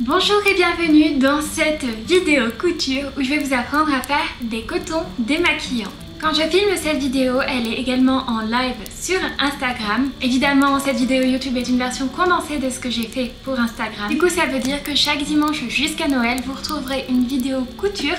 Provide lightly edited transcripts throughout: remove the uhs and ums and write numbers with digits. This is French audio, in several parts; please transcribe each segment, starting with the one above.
Bonjour et bienvenue dans cette vidéo couture où je vais vous apprendre à faire des cotons démaquillants. Quand je filme cette vidéo, elle est également en live sur Instagram. Évidemment, cette vidéo YouTube est une version condensée de ce que j'ai fait pour Instagram. Du coup, ça veut dire que chaque dimanche jusqu'à Noël, vous retrouverez une vidéo couture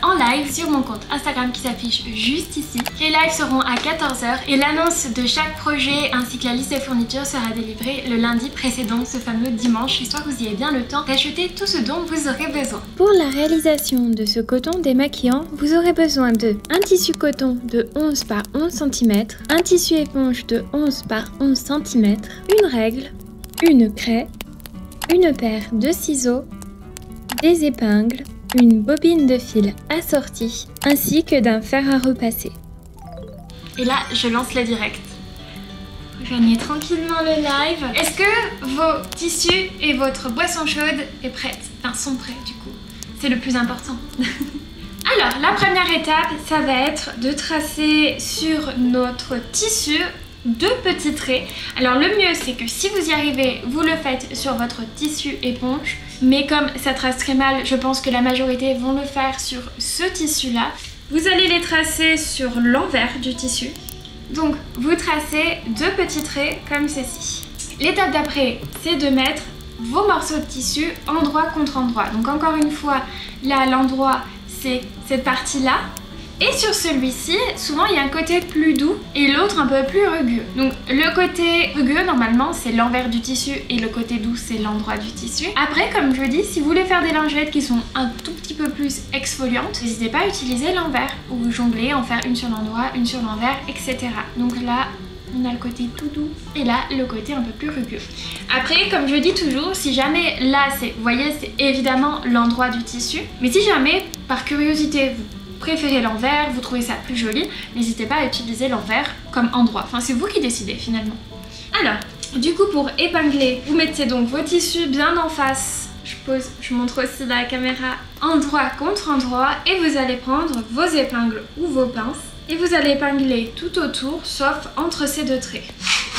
en live sur mon compte Instagram qui s'affiche juste ici. Les lives seront à 14 h et l'annonce de chaque projet ainsi que la liste des fournitures sera délivrée le lundi précédent, ce fameux dimanche, histoire que vous ayez bien le temps d'acheter tout ce dont vous aurez besoin. Pour la réalisation de ce coton démaquillant, vous aurez besoin de un tissu coton de 11 par 11 cm, un tissu éponge de 11 par 11 cm, une règle, une craie, une paire de ciseaux, des épingles, une bobine de fil assortie, ainsi que d'un fer à repasser. Et là, je lance le direct. Rejoignez tranquillement le live. Est-ce que vos tissus et votre boisson chaude est prête? Enfin, sont prêts du coup. C'est le plus important. Alors, la première étape, ça va être de tracer sur notre tissu deux petits traits. Alors le mieux, c'est que si vous y arrivez, vous le faites sur votre tissu éponge. Mais comme ça trace très mal, je pense que la majorité vont le faire sur ce tissu-là. Vous allez les tracer sur l'envers du tissu. Donc, vous tracez deux petits traits comme ceci. L'étape d'après, c'est de mettre vos morceaux de tissu endroit contre endroit. Donc encore une fois, là, l'endroit, c'est cette partie-là. Et sur celui-ci, souvent il y a un côté plus doux et l'autre un peu plus rugueux. Donc le côté rugueux, normalement, c'est l'envers du tissu et le côté doux, c'est l'endroit du tissu. Après, comme je dis, si vous voulez faire des lingettes qui sont un tout petit peu plus exfoliantes, n'hésitez pas à utiliser l'envers ou jongler, en faire une sur l'endroit, une sur l'envers, etc. Donc là, on a le côté tout doux et là le côté un peu plus rugueux. Après, comme je dis toujours, si jamais là c'est, vous voyez, c'est évidemment l'endroit du tissu, mais si jamais par curiosité vous préférez l'envers, vous trouvez ça plus joli, n'hésitez pas à utiliser l'envers comme endroit. Enfin, c'est vous qui décidez finalement. Alors, du coup, pour épingler, vous mettez donc vos tissus bien en face. Je pose, je montre aussi la caméra, endroit contre endroit, et vous allez prendre vos épingles ou vos pinces et vous allez épingler tout autour, sauf entre ces deux traits.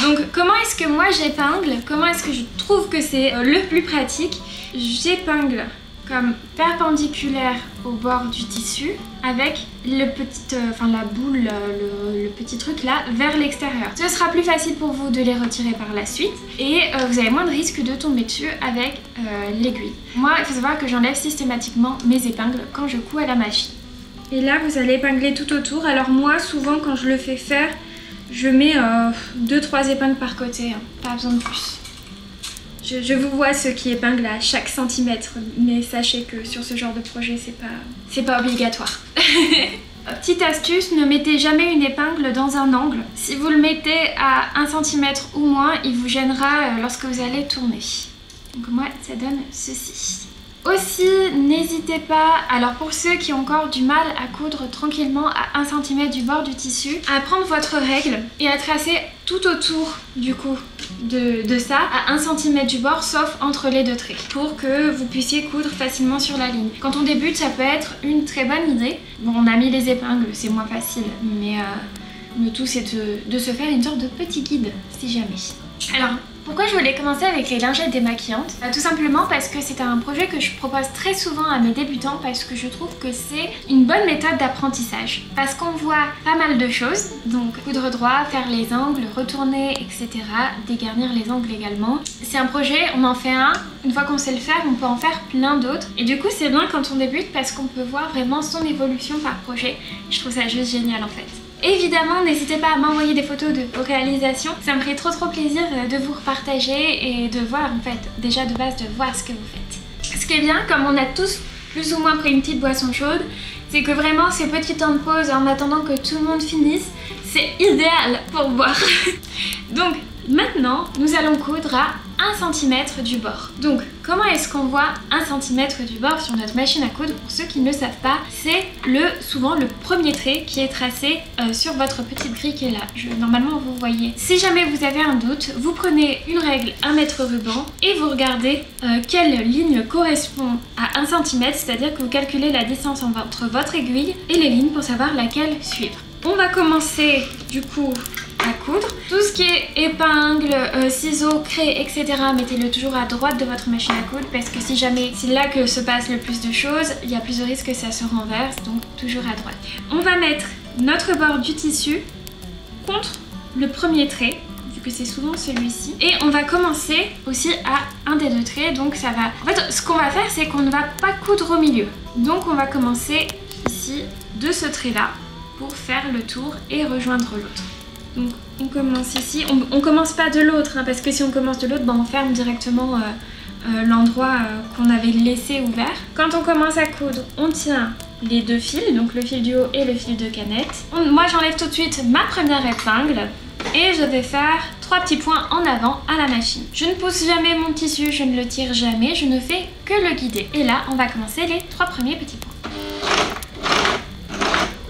Donc comment est-ce que moi j'épingle? Comment est-ce que je trouve que c'est le plus pratique? J'épingle comme perpendiculaire au bord du tissu avec le petit, la boule, le petit truc là vers l'extérieur. Ce sera plus facile pour vous de les retirer par la suite et vous avez moins de risque de tomber dessus avec l'aiguille. Moi, il faut savoir que j'enlève systématiquement mes épingles quand je couds à la machine. Et là, vous allez épingler tout autour. Alors moi, souvent, quand je le fais faire, je mets 2-3 épingles par côté, hein. Pas besoin de plus. Je vous vois ceux qui épinglent à chaque centimètre, mais sachez que sur ce genre de projet, c'est pas obligatoire. Petite astuce, ne mettez jamais une épingle dans un angle. Si vous le mettez à 1 cm ou moins, il vous gênera lorsque vous allez tourner. Donc moi, ça donne ceci. Aussi, n'hésitez pas, alors pour ceux qui ont encore du mal à coudre tranquillement à 1 cm du bord du tissu, à prendre votre règle et à tracer tout autour du coup de ça à 1 cm du bord, sauf entre les deux traits, pour que vous puissiez coudre facilement sur la ligne. Quand on débute, ça peut être une très bonne idée. Bon, on a mis les épingles, c'est moins facile, mais le tout c'est de se faire une sorte de petit guide, si jamais. Alors, pourquoi je voulais commencer avec les lingettes démaquillantes? Tout simplement parce que c'est un projet que je propose très souvent à mes débutants parce que je trouve que c'est une bonne méthode d'apprentissage. Parce qu'on voit pas mal de choses, donc coudre droit, faire les angles, retourner, etc. Dégarnir les angles également. C'est un projet, on en fait un, une fois qu'on sait le faire, on peut en faire plein d'autres. Et du coup c'est bien quand on débute parce qu'on peut voir vraiment son évolution par projet. Je trouve ça juste génial en fait. Évidemment, n'hésitez pas à m'envoyer des photos de vos réalisations, ça me ferait trop plaisir de vous repartager et de voir en fait, déjà de base de voir ce que vous faites. Ce qui est bien, comme on a tous plus ou moins pris une petite boisson chaude, c'est que vraiment ces petits temps de pause en attendant que tout le monde finisse, c'est idéal pour boire. Donc maintenant, nous allons coudre à 1 cm du bord. Donc comment est-ce qu'on voit 1 cm du bord sur notre machine à coudre? Pour ceux qui ne le savent pas, c'est souvent le premier trait qui est tracé sur votre petite grille qui est là. Normalement vous voyez. Si jamais vous avez un doute, vous prenez une règle, un mètre ruban et vous regardez quelle ligne correspond à 1 cm, c'est-à-dire que vous calculez la distance entre votre aiguille et les lignes pour savoir laquelle suivre. On va commencer du coup à coudre. Tout ce qui est épingles, ciseaux, craie, etc. mettez-le toujours à droite de votre machine à coudre parce que si jamais c'est là que se passe le plus de choses, il y a plus de risques que ça se renverse, donc toujours à droite. On va mettre notre bord du tissu contre le premier trait, vu que c'est souvent celui-ci. Et on va commencer aussi à un des deux traits, donc ça va... En fait, ce qu'on va faire, c'est qu'on ne va pas coudre au milieu. Donc on va commencer ici de ce trait-là pour faire le tour et rejoindre l'autre. Donc on commence ici, on commence pas de l'autre, hein, parce que si on commence de l'autre, ben, on ferme directement l'endroit qu'on avait laissé ouvert. Quand on commence à coudre, on tient les deux fils, donc le fil du haut et le fil de canette. Moi j'enlève tout de suite ma première épingle et je vais faire 3 petits points en avant à la machine. Je ne pousse jamais mon tissu, je ne le tire jamais, je ne fais que le guider. Et là on va commencer les 3 premiers petits points.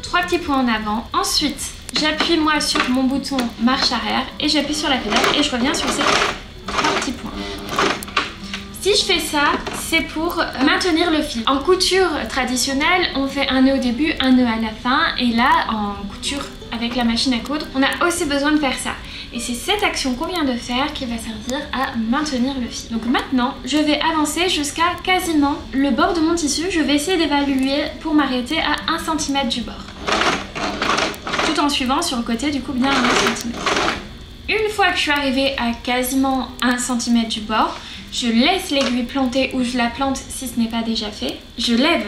3 petits points en avant. Ensuite j'appuie moi sur mon bouton marche arrière et j'appuie sur la pédale et je reviens sur ces 3 petits points. Si je fais ça, c'est pour maintenir le fil. En couture traditionnelle, on fait un nœud au début, un nœud à la fin. Et là, en couture avec la machine à coudre, on a aussi besoin de faire ça. Et c'est cette action qu'on vient de faire qui va servir à maintenir le fil. Donc maintenant, je vais avancer jusqu'à quasiment le bord de mon tissu. Je vais essayer d'évaluer pour m'arrêter à 1 cm du bord. Tout en suivant sur le côté du coup bien 1 cm. Une fois que je suis arrivée à quasiment 1 cm du bord, je laisse l'aiguille planter ou je la plante si ce n'est pas déjà fait. Je lève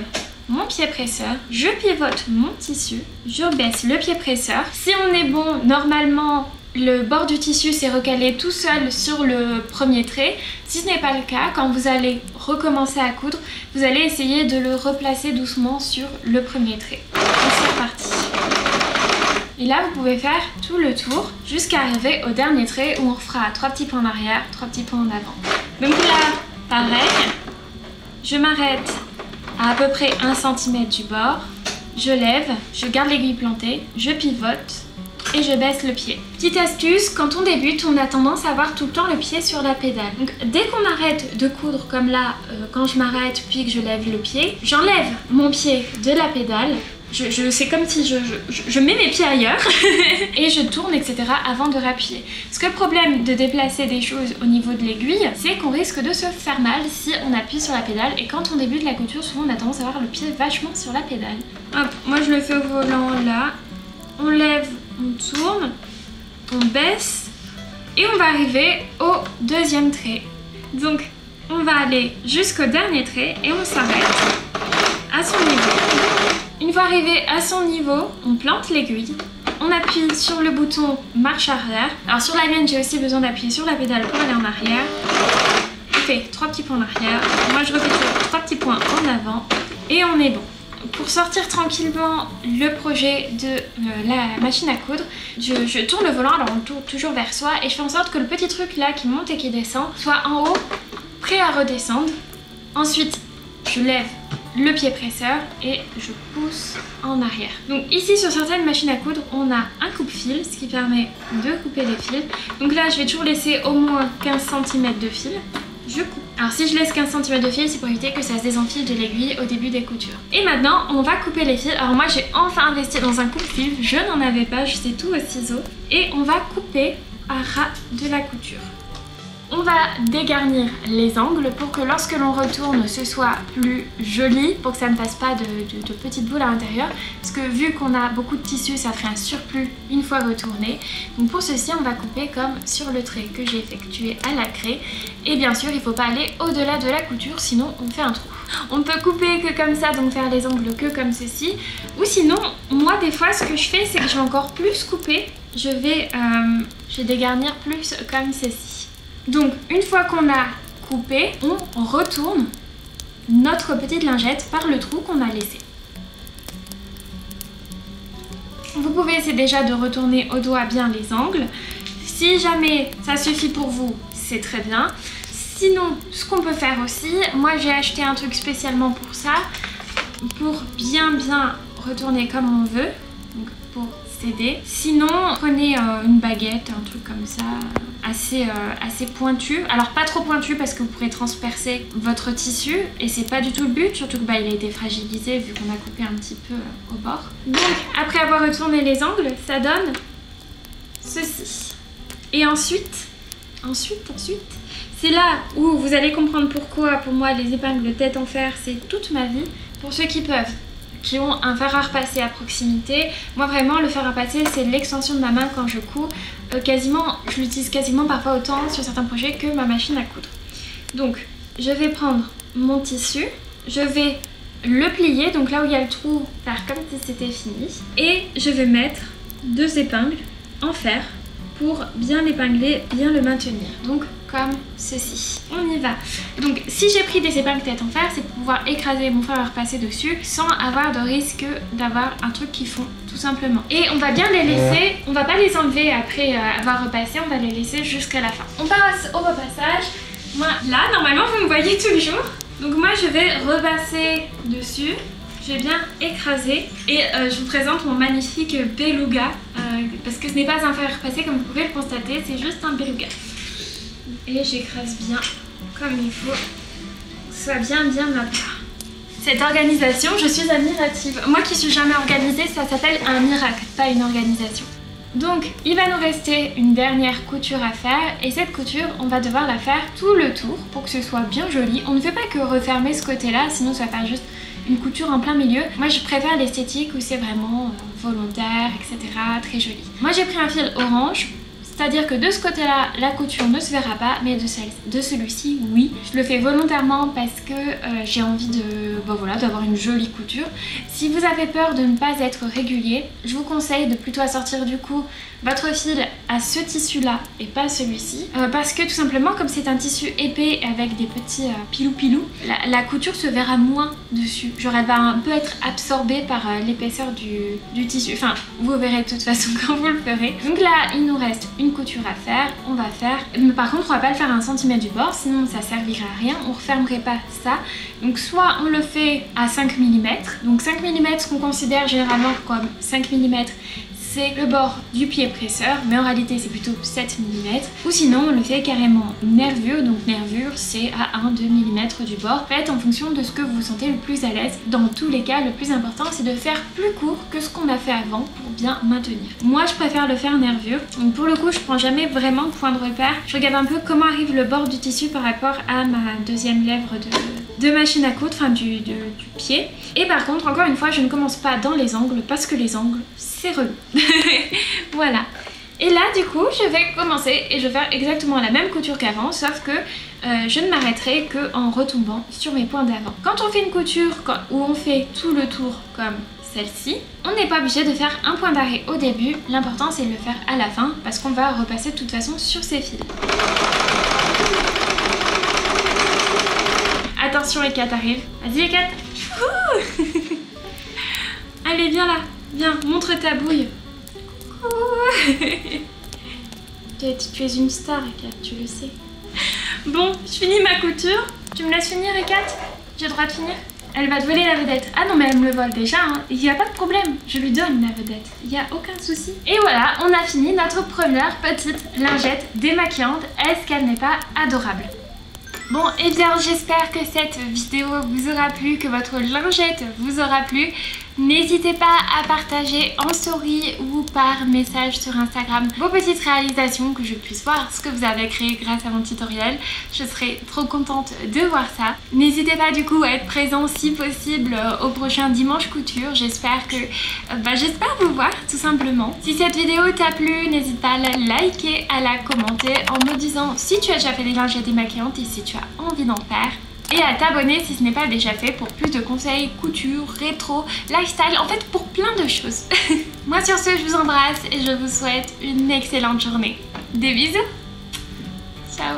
mon pied presseur, je pivote mon tissu, je baisse le pied presseur. Si on est bon, normalement, le bord du tissu s'est recalé tout seul sur le premier trait. Si ce n'est pas le cas, quand vous allez recommencer à coudre, vous allez essayer de le replacer doucement sur le premier trait. Et c'est reparti. Et là, vous pouvez faire tout le tour jusqu'à arriver au dernier trait où on refera 3 petits points en arrière, 3 petits points en avant. Donc là, pareil, je m'arrête à peu près 1 cm du bord, je lève, je garde l'aiguille plantée, je pivote et je baisse le pied. Petite astuce, quand on débute, on a tendance à avoir tout le temps le pied sur la pédale. Donc dès qu'on arrête de coudre comme là, quand je m'arrête puis que je lève le pied, j'enlève mon pied de la pédale. C'est comme si je mets mes pieds ailleurs et je tourne, etc. avant de réappuyer. Parce que le problème de déplacer des choses au niveau de l'aiguille, c'est qu'on risque de se faire mal si on appuie sur la pédale. Et quand on débute la couture, souvent on a tendance à avoir le pied vachement sur la pédale. Hop, moi je le fais au volant là. On lève, on tourne, on baisse et on va arriver au deuxième trait. Donc on va aller jusqu'au dernier trait et on s'arrête à son niveau. Une fois arrivé à son niveau, on plante l'aiguille, on appuie sur le bouton marche arrière. Alors sur la mienne, j'ai aussi besoin d'appuyer sur la pédale pour aller en arrière. On fait 3 petits points en arrière, moi je refais 3 petits points en avant et on est bon. Pour sortir tranquillement le projet de la machine à coudre, je tourne le volant, alors on tourne toujours vers soi et je fais en sorte que le petit truc là qui monte et qui descend soit en haut, prêt à redescendre. Ensuite, je lève le pied presseur et je pousse en arrière. Donc ici sur certaines machines à coudre on a un coupe-fil, ce qui permet de couper les fils. Donc là je vais toujours laisser au moins 15 cm de fil. Je coupe. Alors si je laisse 15 cm de fil, c'est pour éviter que ça se désenfile de l'aiguille au début des coutures. Et maintenant on va couper les fils. Alors moi j'ai enfin investi dans un coupe-fil, je n'en avais pas, je sais tout au ciseau. Et on va couper à ras de la couture. On va dégarnir les angles pour que lorsque l'on retourne, ce soit plus joli, pour que ça ne fasse pas de petites boules à l'intérieur. Parce que vu qu'on a beaucoup de tissu, ça ferait un surplus une fois retourné. Donc pour ceci, on va couper comme sur le trait que j'ai effectué à la craie. Et bien sûr, il ne faut pas aller au-delà de la couture, sinon on fait un trou. On ne peut couper que comme ça, donc faire les angles que comme ceci. Ou sinon, moi des fois, ce que je fais, c'est que je vais encore plus couper. Je vais dégarnir plus comme ceci. Donc une fois qu'on a coupé, on retourne notre petite lingette par le trou qu'on a laissé. Vous pouvez essayer déjà de retourner au doigt bien les angles. Si jamais ça suffit pour vous, c'est très bien. Sinon, ce qu'on peut faire aussi, moi j'ai acheté un truc spécialement pour ça, pour bien retourner comme on veut, donc pour s'aider. Sinon, prenez une baguette, un truc comme ça, assez pointu. Alors pas trop pointu parce que vous pourrez transpercer votre tissu et c'est pas du tout le but, surtout que il a été fragilisé vu qu'on a coupé un petit peu au bord. Donc après avoir retourné les angles, ça donne ceci. Et ensuite, c'est là où vous allez comprendre pourquoi pour moi les épingles de tête en fer c'est toute ma vie. Pour ceux qui peuvent, qui ont un fer à repasser à proximité, moi vraiment le fer à repasser c'est l'extension de ma main quand je couds. Je l'utilise quasiment parfois autant sur certains projets que ma machine à coudre. Donc je vais prendre mon tissu, je vais le plier, donc là où il y a le trou, faire comme si c'était fini. Et je vais mettre 2 épingles en fer pour bien l'épingler, bien le maintenir. Donc comme ceci. On y va. Donc si j'ai pris des épingles tête en fer, c'est pour pouvoir écraser mon fer à repasser dessus sans avoir de risque d'avoir un truc qui fond, tout simplement. Et on va bien les laisser, on va pas les enlever après avoir repassé, on va les laisser jusqu'à la fin. On passe au repassage. Moi là, normalement vous me voyez toujours. Donc moi je vais repasser dessus. Je vais bien écraser et je vous présente mon magnifique beluga parce que ce n'est pas un fer à repasser comme vous pouvez le constater, c'est juste un beluga. Et j'écrase bien comme il faut, que ce soit bien ma part. Cette organisation, je suis admirative. Moi qui suis jamais organisée, ça s'appelle un miracle, pas une organisation. Donc il va nous rester une dernière couture à faire et cette couture on va devoir la faire tout le tour pour que ce soit bien joli. On ne fait pas que refermer ce côté là, sinon ça va faire juste une couture en plein milieu. Moi je préfère l'esthétique où c'est vraiment volontaire, etc. Très joli. Moi j'ai pris un fil orange. C'est-à-dire que de ce côté-là, la couture ne se verra pas, mais de celui-ci, oui. Je le fais volontairement parce que j'ai envie d'avoir une jolie couture. Si vous avez peur de ne pas être régulier, je vous conseille de plutôt assortir du coup votre fil à ce tissu-là et pas celui-ci. Parce que tout simplement, comme c'est un tissu épais avec des petits pilou-pilou, la couture se verra moins dessus. Genre elle va un peu être absorbée par l'épaisseur du tissu. Enfin, vous verrez de toute façon quand vous le ferez. Donc là, il nous reste une couture à faire, on va faire, mais par contre on va pas le faire à 1 cm du bord, sinon ça servirait à rien, on refermerait pas ça. Donc soit on le fait à 5 mm, donc 5 mm ce qu'on considère généralement comme 5 mm c'est le bord du pied presseur, mais en réalité c'est plutôt 7 mm. Ou sinon on le fait carrément nervure, donc nervure c'est à 1-2 mm du bord. Faites en fonction de ce que vous vous sentez le plus à l'aise. Dans tous les cas, le plus important c'est de faire plus court que ce qu'on a fait avant pour bien maintenir. Moi je préfère le faire nervure, donc pour le coup je prends jamais vraiment de point de repère. Je regarde un peu comment arrive le bord du tissu par rapport à ma deuxième lèvre de machine à coudre, enfin du pied. Et par contre, encore une fois, je ne commence pas dans les angles parce que les angles, c'est relou. Voilà. Et là, du coup, je vais commencer et je vais faire exactement la même couture qu'avant, sauf que je ne m'arrêterai qu'en retombant sur mes points d'avant. Quand on fait une couture où on fait tout le tour comme celle-ci, on n'est pas obligé de faire un point d'arrêt au début. L'important, c'est de le faire à la fin parce qu'on va repasser de toute façon sur ces fils. Attention, Hécate arrive. Vas-y, Hécate. Allez, viens là. Viens, montre ta bouille. Tu es une star, Hécate, tu le sais. Bon, je finis ma couture. Tu me laisses finir, Hécate? J'ai le droit de finir? Elle va te voler la vedette. Ah non, mais elle me le vole déjà, hein. Il n'y a pas de problème. Je lui donne la vedette. Il n'y a aucun souci. Et voilà, on a fini notre première petite lingette démaquillante. Est-ce qu'elle n'est pas adorable? Bon, et bien j'espère que cette vidéo vous aura plu, que votre lingette vous aura plu. N'hésitez pas à partager en story ou par message sur Instagram vos petites réalisations, que je puisse voir ce que vous avez créé grâce à mon tutoriel. Je serai trop contente de voir ça. N'hésitez pas du coup à être présent si possible au prochain dimanche couture. J'espère vous voir tout simplement. Si cette vidéo t'a plu, n'hésite pas à la liker, à la commenter en me disant si tu as déjà fait des lingettes démaquillantes et si tu as envie d'en faire. Et à t'abonner si ce n'est pas déjà fait pour plus de conseils, couture, rétro, lifestyle, en fait pour plein de choses. Moi sur ce, je vous embrasse et je vous souhaite une excellente journée. Des bisous. Ciao.